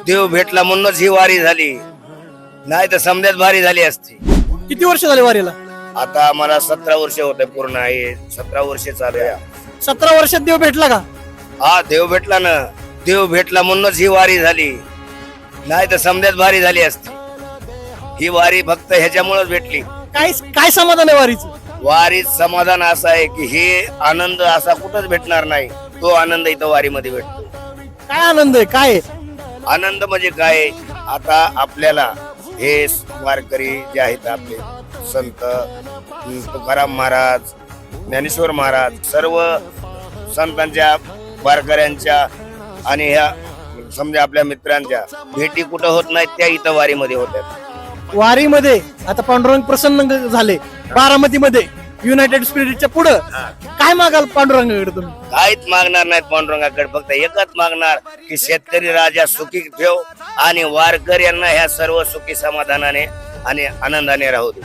देव भेटला म्हणूनच ही वारी झाली, नाही तर समजाच भारी झाली असती. किती वर्ष झाले वारीला? आता आम्हाला 17 वर्ष होते पूर्ण आहे. 17 वर्ष चालू आहे. 17 वर्षात देव भेटला का? हा देव भेटला ना. देव भेटला म्हणूनच ही वारी झाली, नाही तर समजाच भारी झाली असती. ही वारी फक्त ह्याच्यामुळेच भेटली. काय काय समाधान आहे वारीचं? वारीत समाधान असं आहे की हे आनंद असा कुठंच भेटणार नाही, तो आनंद इथं वारीमध्ये भेटतो. काय आनंद आहे? काय आहे? आनंद म्हणजे काय, आता आपल्याला हे वारकरी जे आहेत आपले संत तुकाराम महाराज, ज्ञानेश्वर महाराज, सर्व संतांच्या वारकऱ्यांच्या आणि ह्या समजा आपल्या मित्रांच्या भेटी कुठं होत नाहीत, त्या इथं वारीमध्ये होत्या. वारीमध्ये आता पांडुरंग प्रसन्न झाले. बारामतीमध्ये युनायटेड स्पिरिटच्या पुढं काय मागाल पांडुरंगाकडे तुम्ही? काहीच मागणार नाहीत पांडुरंगाकडे, फक्त एकच मागणार की शेतकरी राजा सुखी ठेव आणि वारकऱ्यांना ह्या सर्व सुखी समाधानाने आणि आनंदाने राहू दे.